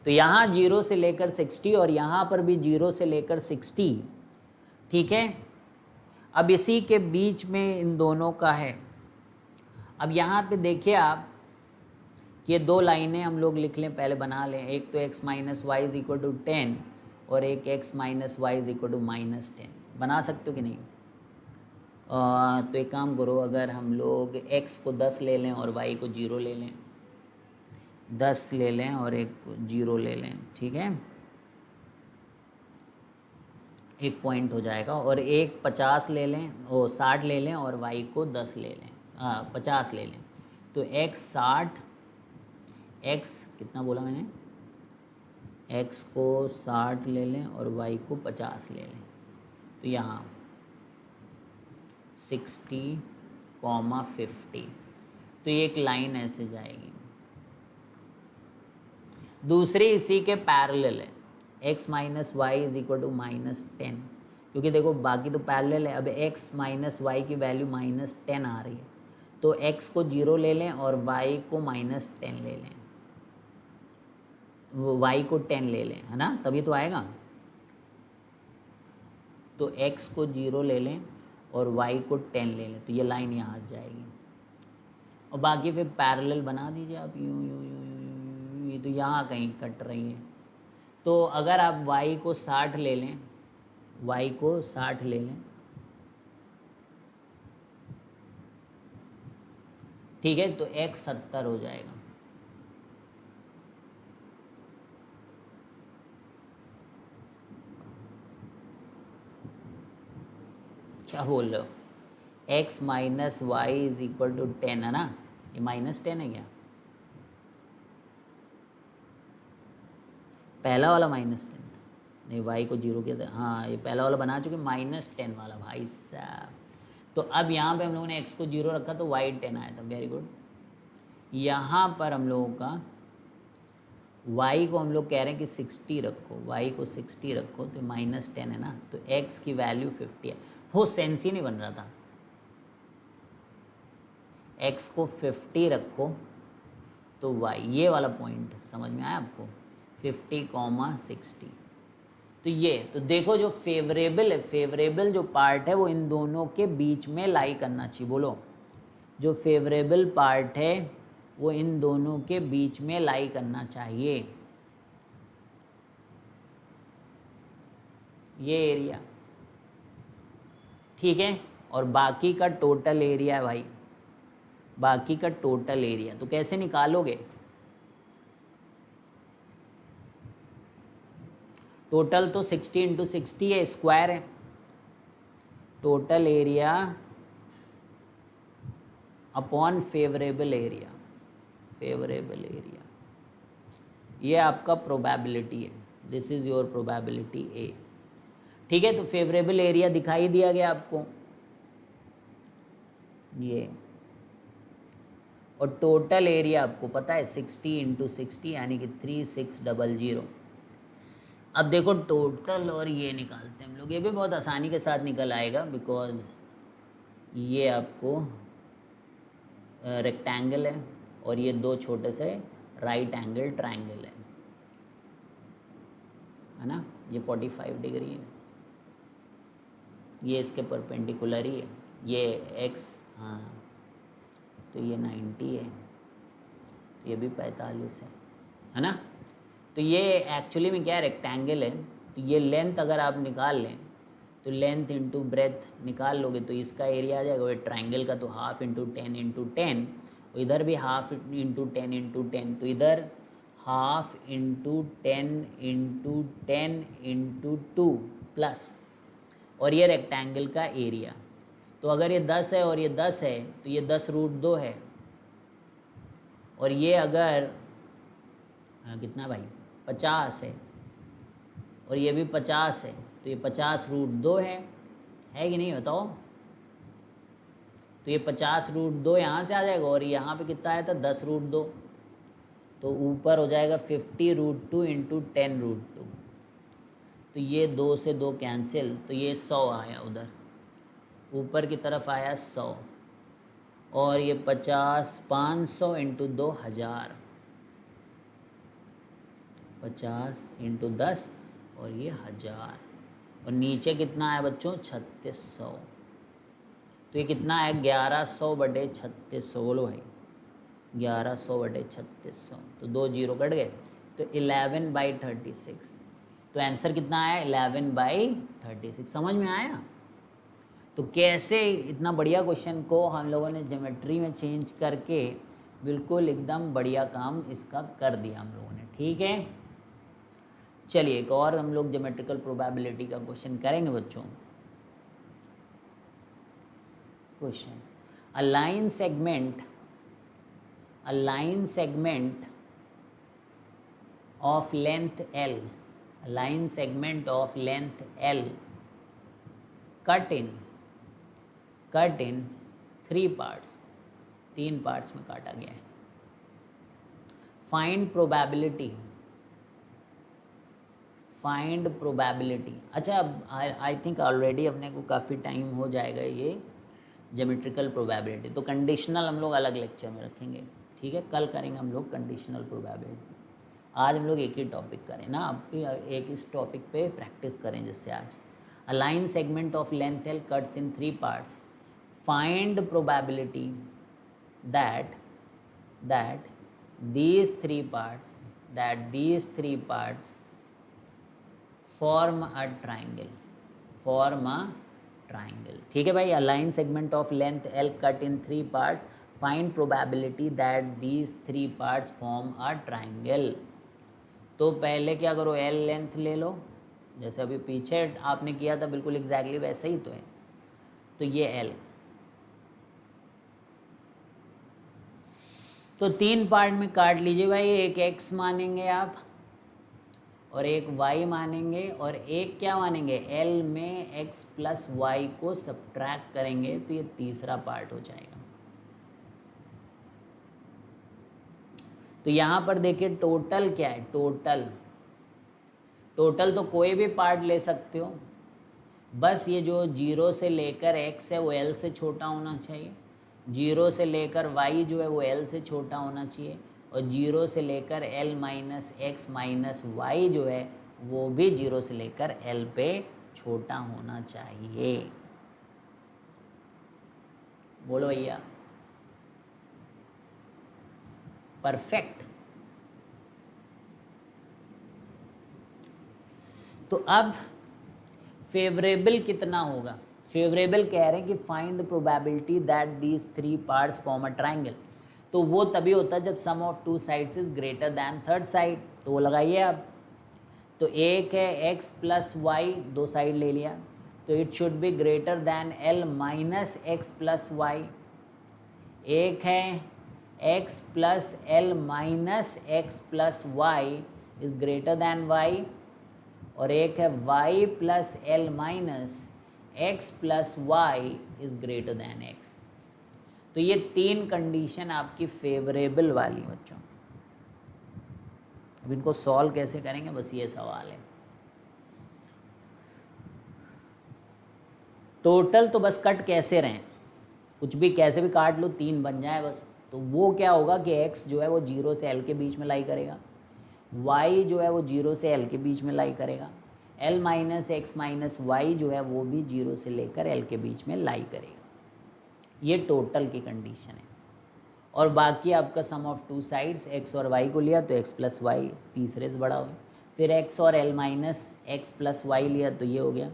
तो यहाँ 0 से लेकर 60 और यहाँ पर भी 0 से लेकर 60। ठीक है, अब इसी के बीच में इन दोनों का है। अब यहाँ पे देखिए आप, ये दो लाइनें हम लोग लिख लें, पहले बना लें। एक तो x minus y is equal to 10 और एक x minus y is equal to -10। बना सकते हो कि नहीं? तो एक काम करो, अगर हम लोग x को 10 ले लें और y को 0 ले लें, 10 ले लें और एक 0 ले लें, ठीक है, एक पॉइंट हो जाएगा। और एक 50 ले लें, 60 ले लें और y को 10 ले लें, 50 ले लें। तो x 60, x कितना बोला मैंने, x को 60 ले लें और y को 50 ले लें। तो यहाँ 60, 50। तो ये एक लाइन ऐसे जाएगी। दूसरी इसी के पैरेलल है, x minus y is equal to -10, क्योंकि देखो बाकी तो पैरेलल है। अब x माइनस वाई की वैल्यू -10 आ रही है, तो x को 0 ले लें और y को -10 ले लें, y को 10 ले लें, है ना, तभी तो आएगा। तो x को 0 ले लें और y को 10 ले लें, तो ये लाइन यहाँ जाएगी। और बाकी फिर पैरेलल बना दीजिए आप, यूँ यूँ यूँ यूँ, ये तो यहाँ कहीं कट रही है। तो अगर आप y को 60 ले लें, y को 60 ले लें, ठीक है, तो x 70 हो जाएगा। क्या बोल रहे हो? x minus y is equal to 10 है ना, ये -10 है क्या? पहला वाला -10 था, नहीं y को 0 किया था, हाँ ये पहला वाला बना चुके, -10 वाला भाई साहब। तो अब यहाँ पे हम लोगों ने x को 0 रखा तो y 10 आया था, वेरी गुड। यहाँ पर हम लोगों का y को हम लोग कह रहे हैं कि 60 रखो, y को 60 रखो, तो -10 है ना, तो x की वैल्यू 50 है। वो सेंस ही नहीं बन रहा था। x को 50 रखो तो y, ये वाला पॉइंट समझ में आया आपको, 50,60। तो ये तो देखो जो फेवरेबल है, फेवरेबल जो पार्ट है वो इन दोनों के बीच में लाई करना चाहिए। बोलो, जो फेवरेबल पार्ट है वो इन दोनों के बीच में लाई करना चाहिए, ये एरिया, ठीक है। और बाकी का टोटल एरिया है भाई, बाकी का टोटल एरिया। तो कैसे निकालोगे? टोटल तो 60 इंटू 60 है, स्क्वायर है। Total area upon favourable area, favourable area, ये आपका प्रोबेबिलिटी है। This is your probability A, ठीक है। तो फेवरेबल एरिया दिखाई दिया गया आपको ये, और टोटल एरिया आपको पता है 60 इंटू 60 यानी कि 3600। अब देखो टोटल और ये निकालते हैं हम लोग, ये भी बहुत आसानी के साथ निकल आएगा, बिकॉज ये आपको रेक्टेंगल है और ये दो छोटे से राइट एंगल ट्रायंगल है ना। ये 45 डिग्री है, ये इसके परपेंडिकुलर ही है, ये x, हाँ तो ये 90 है, तो ये भी 45 है ना। तो ये एक्चुअली में क्या रेक्टेंगल है, तो ये लेंथ अगर आप निकाल लें तो लेंथ इंटू ब्रेथ निकाल लोगे तो इसका एरिया आ जाएगा वो ट्राइंगल का, तो हाफ इंटू 10 इंटू 10, इधर भी हाफ इंटू 10 इंटू 10, तो इधर half into 10 into 10 into 2 plus, और ये रेक्टेंगल का एरिया। तो अगर ये 10 है और ये 10 है तो ये 10√2 है, और ये अगर कितना भाई 50 है और ये भी 50 है, तो ये 50√2 है कि नहीं बताओ। तो ये 50√2 यहाँ से आ जाएगा, और यहाँ पे कितना आया था 10√2, तो ऊपर हो जाएगा 50√2 इंटू 10√2, तो ये 2 से 2 कैंसिल, तो ये 100 आया उधर ऊपर की तरफ आया 100, और ये 500 इंटू 2 1000, 50 इंटू 10 और ये 1000, और नीचे कितना है बच्चों 3600, तो ये कितना है 1100/3600, बोलो भाई 1100/3600, तो 2 जीरो कट गए, तो 11/36, तो आंसर कितना आया 11/36। समझ में आया? तो कैसे इतना बढ़िया क्वेश्चन को हम लोगों ने ज्योमेट्री में चेंज करके बिल्कुल एकदम बढ़िया काम इसका कर दिया हम लोगों ने, ठीक है। चलिए एक और हम लोग ज्योमेट्रिकल प्रोबेबिलिटी का क्वेश्चन करेंगे बच्चों। Question, a line segment of length L, line segment of length L cut in 3 parts, 3 parts में काटा गया है। Find probability. अच्छा, अब आई थिंक ऑलरेडी अपने को काफ़ी टाइम हो जाएगा ये ज्योमेट्रिकल प्रोबेबिलिटी, तो कंडीशनल हम लोग अलग लेक्चर में रखेंगे, ठीक है। कल करेंगे हम लोग कंडीशनल प्रोबेबिलिटी, आज हम लोग एक ही टॉपिक करें ना, अब भी एक इस टॉपिक पे प्रैक्टिस करें जिससे आज। A line segment of length L cuts in 3 parts, find probability that these three parts form a triangle, ठीक है भाई। a line segment of length L cut in 3 parts, find probability that these 3 parts form a triangle। तो पहले क्या करो, L length ले लो, जैसे अभी पीछे आपने किया था बिल्कुल एग्जैक्टली वैसे ही तो है, तो ये L, तो 3 पार्ट में काट लीजिए भाई, एक x मानेंगे आप और एक y मानेंगे, और एक क्या मानेंगे L में x प्लस y को सब्ट्रैक्ट करेंगे, तो ये तीसरा पार्ट हो जाएगा। तो यहाँ पर देखिए टोटल क्या है, टोटल तो कोई भी पार्ट ले सकते हो, बस ये जो 0 से लेकर x है वो L से छोटा होना चाहिए, 0 से लेकर y जो है वो L से छोटा होना चाहिए, और 0 से लेकर L minus x minus y जो है वो भी 0 से लेकर L पे छोटा होना चाहिए। बोलो भैया, परफेक्ट। तो अब फेवरेबल कितना होगा, फेवरेबल कह रहे हैं कि find the probability that these 3 parts form a triangle, तो वो तभी होता है जब sum of 2 sides is greater than third side, तो वो लगाइए आप। तो एक है x प्लस वाई, 2 साइड ले लिया, तो it should be greater than L minus x plus y. एक है x प्लस L minus x plus y is greater than y, और एक है y plus L minus x plus y is greater than x। तो ये 3 condition आपकी favourable वाली बच्चों। अब इनको सॉल्व कैसे करेंगे, बस ये सवाल है। टोटल तो बस कट कैसे रहें, कुछ भी कैसे भी काट लो, 3 बन जाए बस। तो वो क्या होगा कि x जो है वो 0 से L के बीच में लाई करेगा, y जो है वो 0 से L के बीच में लाई करेगा, L minus x minus y जो है वो भी 0 से लेकर L के बीच में लाई करेगा। ये टोटल की कंडीशन है। और बाकी आपका सम ऑफ टू साइड्स एक्स और वाई को लिया तो एक्स प्लस वाई तीसरे से बड़ा हो गया, फिर एक्स और L minus x plus y लिया तो ये हो गया,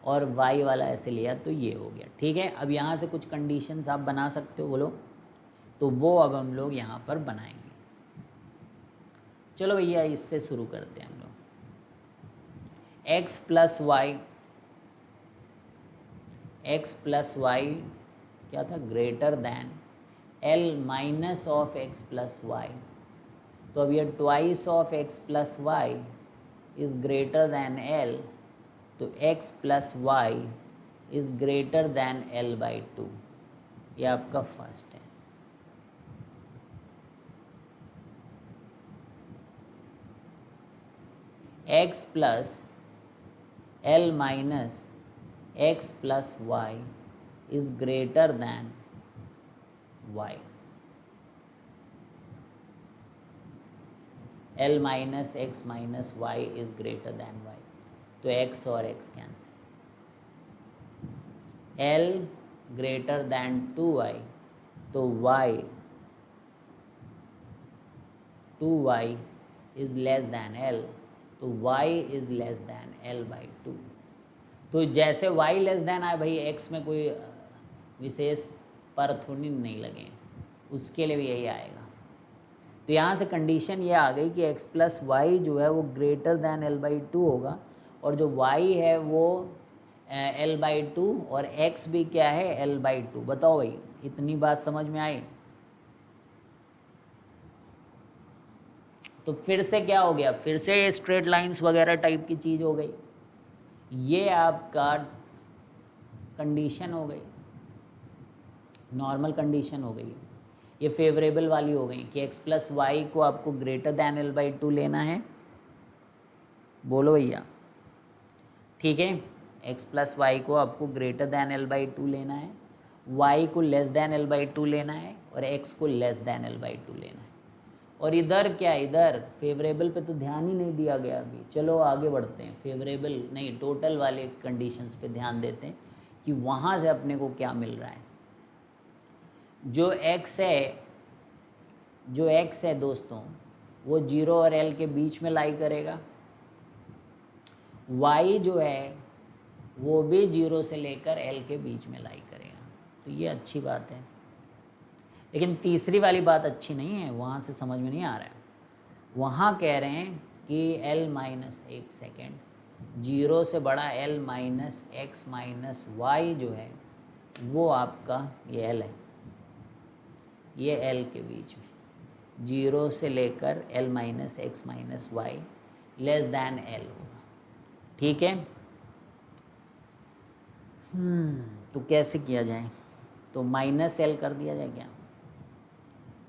और वाई वाला ऐसे लिया तो ये हो गया। ठीक है, अब यहाँ से कुछ कंडीशंस आप बना सकते हो, बोलो। तो वो अब हम लोग यहाँ पर बनाएंगे। चलो भैया इससे शुरू करते हैं हम लोग। एक्स प्लस वाई क्या था, greater than L minus of x plus y. तो अब ये twice of x plus y is greater than L, तो x plus y is greater than L by two. ये आपका फर्स्ट है। X plus L minus x plus y is greater than y. L minus x minus y is greater than y, तो x और x cancel. L greater than 2y, तो y 2y is less than l, तो y is less than l by 2। तो जैसे y less than आए भाई, x में कोई विशेष पर थोड़ी नहीं लगे, उसके लिए भी यही आएगा। तो यहाँ से कंडीशन ये आ गई कि x प्लस वाई जो है वो ग्रेटर दैन l बाई 2 होगा, और जो y है वो l बाई 2 और x भी क्या है l बाई 2। बताओ भाई, इतनी बात समझ में आई? तो फिर से क्या हो गया, फिर से स्ट्रेट लाइंस वगैरह टाइप की चीज़ हो गई। ये आपका कंडीशन हो गई, नॉर्मल कंडीशन हो गई। ये फेवरेबल वाली हो गई कि x प्लस वाई को आपको ग्रेटर दैन एल बाई 2 लेना है। बोलो भैया, ठीक है, x प्लस वाई को आपको ग्रेटर दैन एल बाई 2 लेना है, y को लेस दैन एल बाई 2 लेना है, और x को लेस दैन एल बाई 2 लेना है। और इधर क्या, इधर फेवरेबल पे तो ध्यान ही नहीं दिया गया अभी। चलो आगे बढ़ते हैं, फेवरेबल नहीं टोटल वाले कंडीशंस पे ध्यान देते हैं कि वहाँ से अपने को क्या मिल रहा है। जो x है दोस्तों, वो 0 और l के बीच में लाई करेगा। y जो है वो भी 0 से लेकर l के बीच में लाई करेगा। तो ये अच्छी बात है, लेकिन तीसरी वाली बात अच्छी नहीं है, वहाँ से समझ में नहीं आ रहा है। वहाँ कह रहे हैं कि l माइनस एक सेकेंड 0 से बड़ा l minus x minus y जो है वो आपका ये l है, ये l के बीच में 0 से लेकर l minus x minus y less than l होगा। ठीक है, तो कैसे किया जाए, तो माइनस l कर दिया जाए क्या,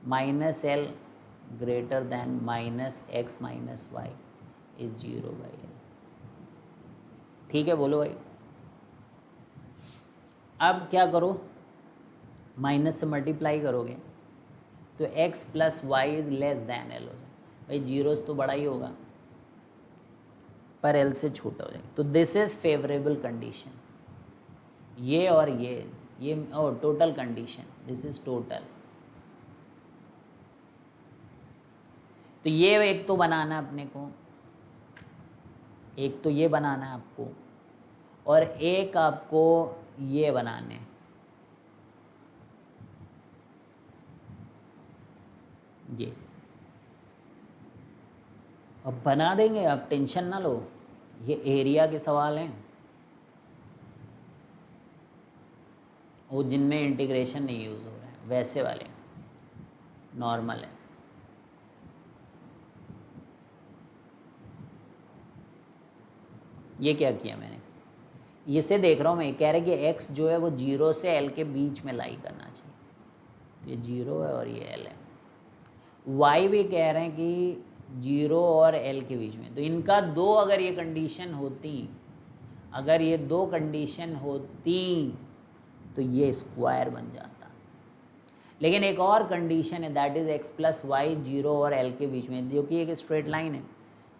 minus l greater than minus x minus y is 0 by l। ठीक है, बोलो भाई। अब क्या करो, माइनस से मल्टीप्लाई करोगे तो x plus y is less than l हो जाए। भाई 0 से तो बड़ा ही होगा पर l से छोटा हो जाएगा। तो दिस इज़ फेवरेबल कंडीशन। ये और ये और total condition, this is total. तो ये एक तो बनाना है अपने को, एक तो ये बनाना है आपको, और एक आपको ये बनाने हैं। ये अब बना देंगे, आप टेंशन ना लो, ये एरिया के सवाल हैं, वो जिनमें इंटीग्रेशन नहीं यूज़ हो रहा है वैसे वाले नॉर्मल है। ये क्या किया मैंने, ये से देख रहा हूँ मैं, कह रहे कि x जो है वो 0 से l के बीच में लाई करना चाहिए, तो ये 0 है और ये l है। y भी कह रहे हैं कि 0 और l के बीच में, तो इनका दो अगर ये कंडीशन होती, अगर ये दो कंडीशन होती तो ये स्क्वायर बन जाता। लेकिन एक और कंडीशन है, that is x plus y 0 और l के बीच में, जो कि एक स्ट्रेट लाइन है।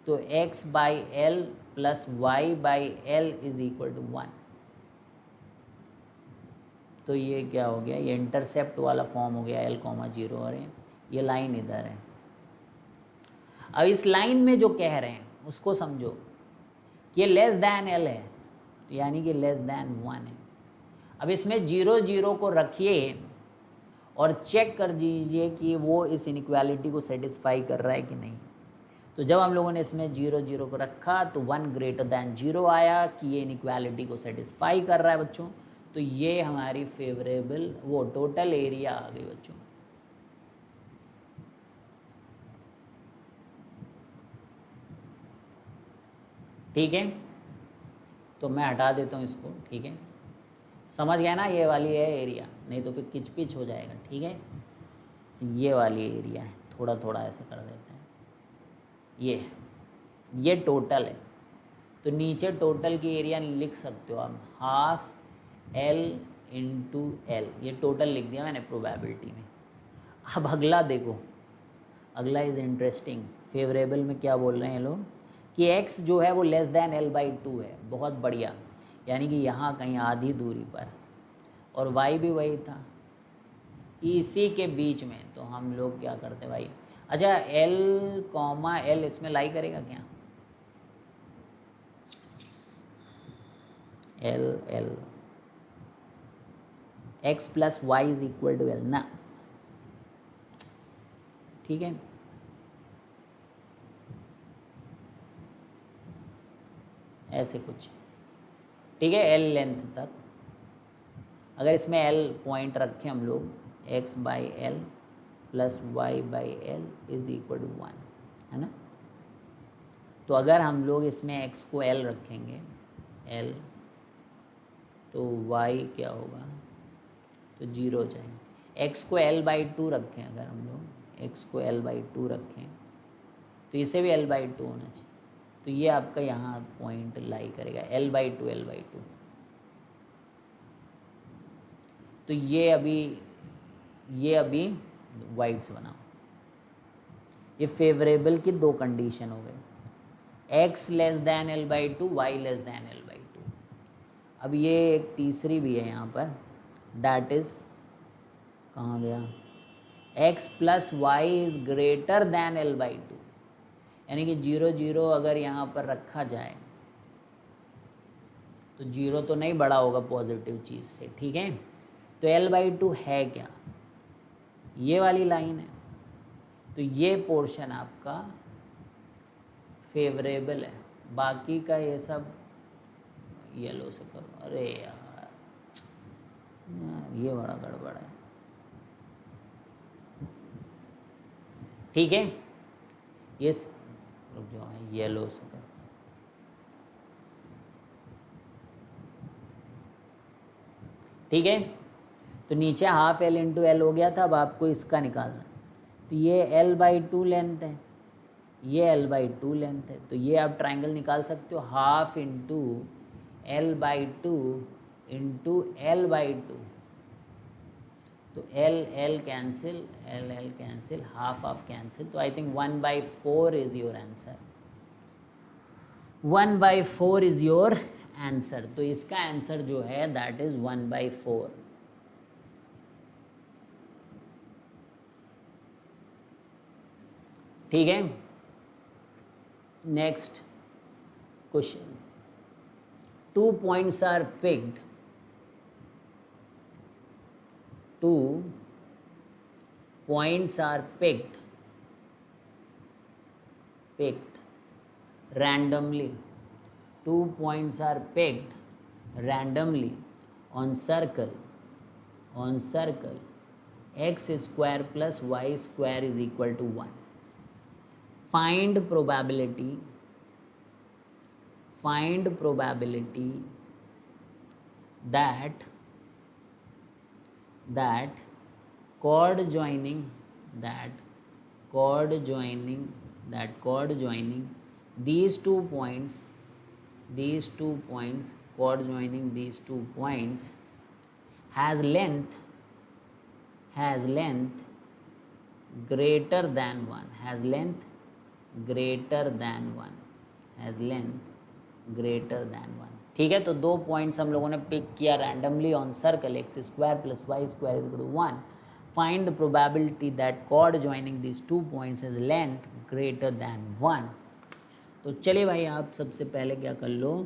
तो x by L plus y by L is equal to 1। तो ये क्या हो गया, ये इंटरसेप्ट वाला फॉर्म हो गया L, 0 और ये लाइन इधर है। अब इस लाइन में जो कह रहे हैं उसको समझो कि ये लेस दैन L है, तो यानी कि लेस दैन 1 है। अब इसमें 0, 0 को रखिए और चेक कर दीजिए कि वो इस इनइक्वालिटी को सेटिस्फाई कर रहा है कि नहीं। तो जब हम लोगों ने इसमें 0, 0 को रखा तो 1 ग्रेटर दैन 0 आया कि ये इनइक्वालिटी को सेटिस्फाई कर रहा है बच्चों। तो ये हमारी फेवरेबल वो टोटल एरिया आ गई बच्चों। ठीक है, तो मैं हटा देता हूँ इसको। ठीक है, समझ गया ना, ये वाली है एरिया, नहीं तो फिर किच पिच हो जाएगा। ठीक है, ये वाली एरिया है, थोड़ा थोड़ा ऐसे कर देते हैं। ये टोटल है, तो नीचे टोटल की एरिया लिख सकते हो आप, हाफ L इंटू L, ये टोटल लिख दिया मैंने प्रोबेबिलिटी में। अब अगला देखो, अगला इज़ इंटरेस्टिंग। फेवरेबल में क्या बोल रहे हैं लोग कि x जो है वो लेस दैन L/2 है, बहुत बढ़िया, यानी कि यहाँ कहीं आधी दूरी पर, और y भी वही था इसी के बीच में। तो हम लोग क्या करते भाई, अच्छा L, इसमें लाई करेगा क्या, L x plus y is equal to L ना। ठीक है, ऐसे कुछ। ठीक है, L लेंथ तक, अगर इसमें L पॉइंट रखें हम लोग, x by L plus y by L is equal to 1, है ना। तो अगर हम लोग इसमें x को L रखेंगे L, तो y क्या होगा, तो 0 हो जाएगा। x को L/2 रखें, अगर हम लोग x को L/2 रखें तो इसे भी L/2 होना चाहिए। तो ये आपका यहाँ पॉइंट लाई करेगा L/2। तो ये अभी वाइड्स बनाओ। ये फेवरेबल की दो कंडीशन हो गए, x less than L/2, y less than L/2। अब ये एक तीसरी भी है यहाँ पर, दैट इज कहाँ गया, x plus y is greater than L/2, यानी कि 0, 0 अगर यहाँ पर रखा जाए तो 0 तो नहीं बड़ा होगा पॉजिटिव चीज़ से। ठीक है, तो L/2 है क्या, ये वाली लाइन है, तो ये पोर्शन आपका फेवरेबल है। बाकी का ये सब येलो से करो। अरे यार ये बड़ा गड़बड़ है। ठीक है, ये जो है येलो से करते हैं। ठीक है, तो नीचे हाफ L इंटू L हो गया था, अब आपको इसका निकालना। तो ये L/2 लेंथ है, ये L/2 लेंथ है, तो ये आप ट्रायंगल निकाल सकते हो, half into L/2 into L/2। तो L cancel, L cancel, half cancel, तो I think 1/4 is your answer. 1/4 is your answer. तो इसका आंसर जो है दैट इज 1/4। ठीक है, next question. 2 points are picked, 2 points are picked randomly, 2 points are picked randomly on circle x square plus y square is equal to 1. Find probability that chord joining these two points chord joining these 2 points has length greater than 1, has length greater than 1. ठीक है, तो 2 points हम लोगों ने pick किया randomly on circle x square plus y square is equal to 1. Find the probability that chord joining this 2 points is length greater than 1. तो चलिए भाई, आप सबसे पहले क्या कर लो,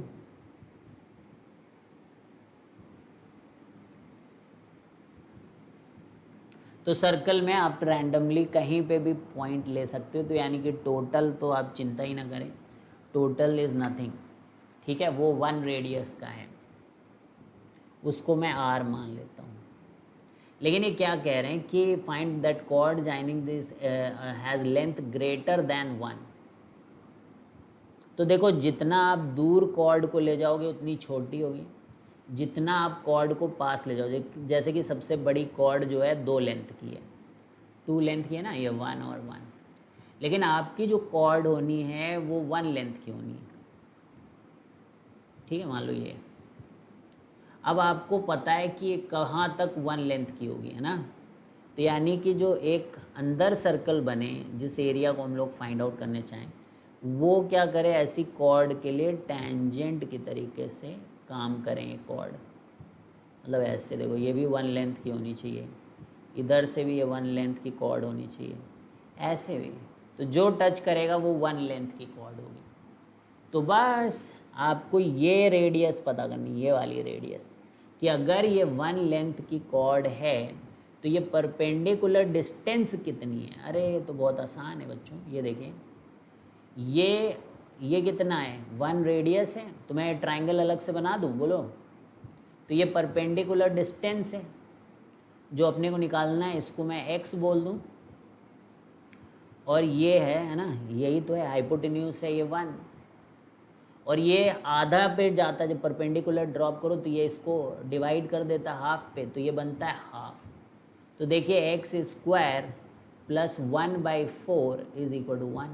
तो सर्कल में आप रैंडमली कहीं पे भी पॉइंट ले सकते हो. तो यानी कि टोटल तो आप चिंता ही ना करें, टोटल इज़ नथिंग. ठीक है, वो 1 रेडियस का है, उसको मैं r मान लेता हूँ. लेकिन ये क्या कह रहे हैं कि find that chord joining this has length greater than 1. तो देखो, जितना आप दूर कॉर्ड को ले जाओगे उतनी छोटी होगी, जितना आप कॉर्ड को पास ले जाओगे. जैसे कि सबसे बड़ी कॉर्ड जो है 2 लेंथ की है, 2 लेंथ की है ना, ये 1 और 1. लेकिन आपकी जो कॉर्ड होनी है वो 1 लेंथ की होनी है. ठीक है, मान लो ये. अब आपको पता है कि ये कहाँ तक 1 लेंथ की होगी, है ना. तो यानी कि जो एक अंदर सर्कल बने, जिस एरिया को हम लोग फाइंड आउट करने चाहें, वो क्या करे, ऐसी कॉर्ड के लिए टेंजेंट की तरीके से काम करें. ये कॉर्ड मतलब ऐसे देखो, ये भी 1 लेंथ की होनी चाहिए, इधर से भी ये 1 लेंथ की कॉर्ड होनी चाहिए, ऐसे भी. तो जो टच करेगा वो 1 लेंथ की कॉर्ड होगी. तो बस आपको ये रेडियस पता करनी, ये वाली रेडियस, कि अगर ये 1 लेंथ की कॉर्ड है तो ये परपेंडिकुलर डिस्टेंस कितनी है. अरे तो बहुत आसान है बच्चों, ये देखें, ये कितना है, 1 रेडियस है. तो मैं ट्रायंगल अलग से बना दूँ, बोलो. तो ये परपेंडिकुलर डिस्टेंस है जो अपने को निकालना है, इसको मैं x बोल दूँ. और ये है ना, यही तो है, हाइपोटेन्यूज है ये 1. और ये आधा पे जाता है, जब परपेंडिकुलर ड्रॉप करो तो ये इसको डिवाइड कर देता है हाफ पे, तो ये बनता है हाफ. तो देखिए x square plus 1/4 is equal to 1.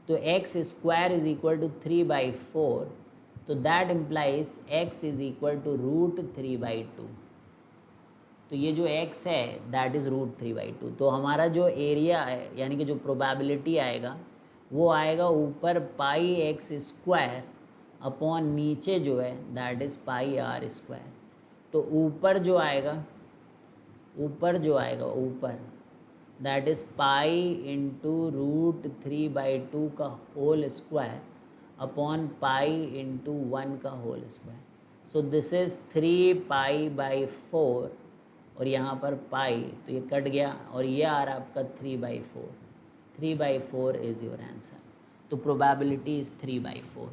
तो x square is equal to 3/4. तो that implies x is equal to √3/2. तो ये जो x है दैट इज़ √3/2. तो हमारा जो एरिया है, यानी कि जो प्रोबेबिलिटी आएगा, वो आएगा ऊपर πx² अपॉन नीचे जो है दैट इज़ πr². तो ऊपर जो आएगा ऊपर दैट इज़ पाई इंटू √3/2 का whole square upon pi into 1 का whole square. So this is 3π/4 और यहाँ पर पाई, तो ये कट गया और ये आ रहा आपका 3/4. 3/4 इज़ योर आंसर. तो प्रोबेबिलिटी इज़ 3/4.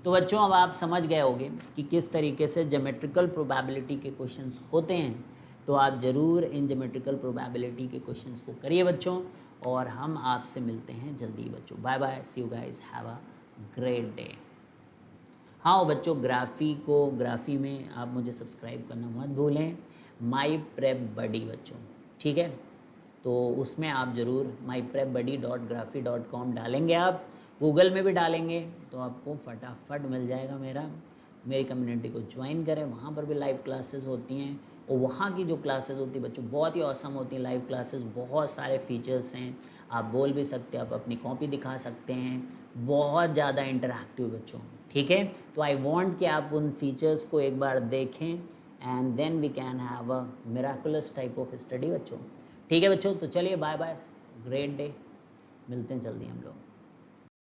तो बच्चों, अब आप समझ गए होंगे कि किस तरीके से ज्योमेट्रिकल प्रोबेबिलिटी के क्वेश्चंस होते हैं. तो आप ज़रूर इन ज्योमेट्रिकल प्रोबेबिलिटी के क्वेश्चंस को करिए बच्चों, और हम आपसे मिलते हैं जल्दी बच्चों. Bye bye, see you guys, have a great day. हाँ बच्चों, ग्राफी में आप मुझे सब्सक्राइब करना मत भूलें, माई प्रेप बडी बच्चों. ठीक है, तो उसमें आप ज़रूर myprepbuddy.graphy.com डालेंगे, आप गूगल में भी डालेंगे तो आपको फटाफट मिल जाएगा. मेरी कम्युनिटी को ज्वाइन करें, वहाँ पर भी लाइव क्लासेस होती हैं. और वहाँ की जो क्लासेस होती है बच्चों बहुत ही ऑसम होती हैं. लाइव क्लासेस, बहुत सारे फीचर्स हैं, आप बोल भी सकते हैं, आप अपनी कॉपी दिखा सकते हैं, बहुत ज़्यादा इंटरैक्टिव बच्चों. ठीक है, तो आई वांट कि आप उन फीचर्स को एक बार देखें, and then we can have a miraculous type of study बच्चों. ठीक है बच्चों, तो चलिए बाय बाय, ग्रेट डे, मिलते हैं जल्दी हम लोग.